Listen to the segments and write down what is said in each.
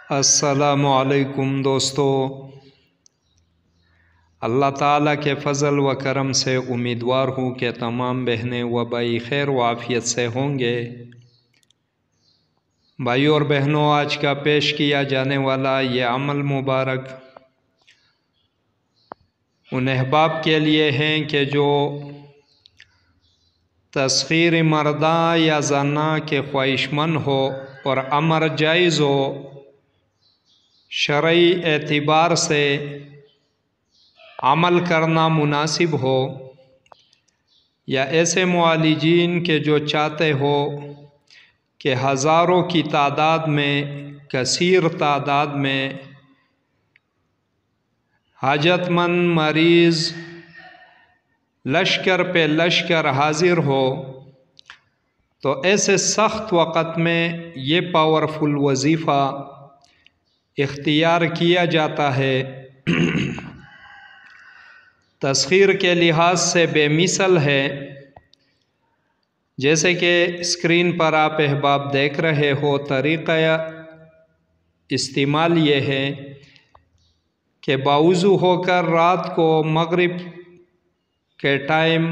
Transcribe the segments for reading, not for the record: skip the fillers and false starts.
अस्सलामुअलैकुम दोस्तों, अल्लाह ताला के फ़ज़ल व करम से उम्मीदवार हूँ कि तमाम बहनें व भाई खैर व आफ़ियत से होंगे। भाई और बहनों, आज का पेश किया जाने वाला ये अमल मुबारक उन अहबाब के लिए हैं कि जो तस्ख़ीर मर्दा या जना के ख्वाहिशमंद हो और अमर जायज़ हो, शरई एतबार से अमल करना मुनासिब हो, या ऐसे मुआलिजीन के जो चाहते हो कि हज़ारों की तादाद में, कसीर तादाद में हाजतमंद मरीज़ लश्कर पे लश्कर हाजिर हो, तो ऐसे सख्त वक़्त में ये पावरफुल वजीफ़ा इख्तियार किया जाता है। तस्ख़ीर के लिहाज से बेमिसल है। जैसे कि स्क्रीन पर आप अहबाब देख रहे हो, तरीक़ा इस्तेमाल ये है कि बावुज़ू होकर रात को मग़रिब के टाइम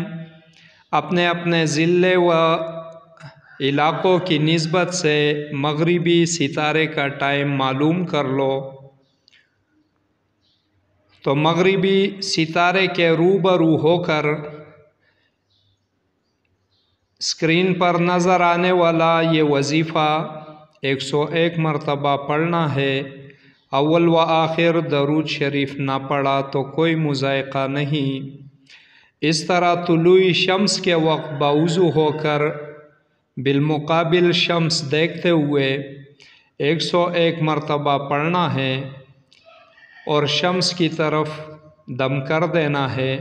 अपने अपने ज़िले व इलाक़ों की निस्बत से मग़रिबी सितारे का टाइम मालूम कर लो, तो मग़रिबी सितारे के रूबरू होकर स्क्रीन पर नज़र आने वाला ये वजीफ़ा 101 मरतबा पढ़ना है। अव्वल व आखिर दरूद शरीफ ना पढ़ा तो कोई मुज़ायक़ा नहीं। इस तरह तुलुई शम्स के वक्त बावुज़ू होकर बिलमुकाबिल शम्स देखते हुए 101 मरतबा पढ़ना है और शम्स की तरफ दम कर देना है।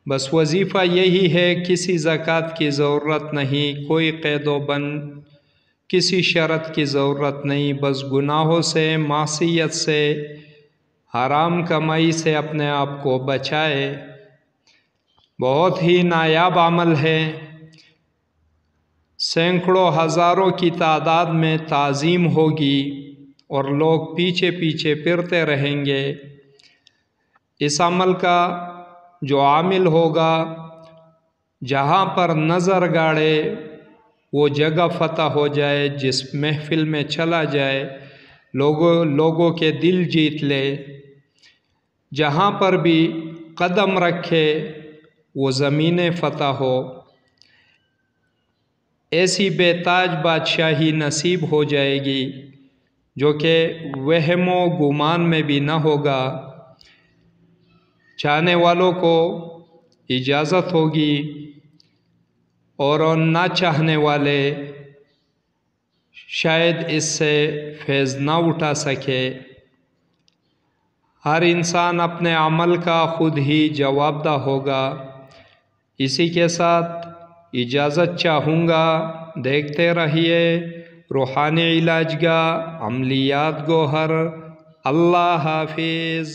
बस वजीफ़ा यही है, किसी ज़कात की ज़रूरत नहीं, कोई क़ैदो बंद, किसी शर्त की ज़रूरत नहीं। बस गुनाहों से, मासियत से, हराम कमाई से अपने आप को बचाए। बहुत ही नायाब अमल है। सैकड़ों हज़ारों की तादाद में ताज़ीम होगी और लोग पीछे पीछे फिरते रहेंगे। इस अमल का जो आमिल होगा, जहाँ पर नज़र गाड़े वो जगह फ़तह हो जाए, जिस महफ़िल में चला जाए लोगों के दिल जीत ले, जहाँ पर भी कदम रखे वो ज़मीनें फ़तह हो, ऐसी बेताज बादशाही नसीब हो जाएगी जो कि वहमो गुमान में भी न होगा। चाहने वालों को इजाज़त होगी और ना चाहने वाले शायद इससे फैज़ ना उठा सके। हर इंसान अपने अमल का खुद ही जवाबदा होगा। इसी के साथ इजाज़त चाहूँगा। देखते रहिए रूहानी इलाज का अमलियात गोहर। अल्लाह हाफिज़।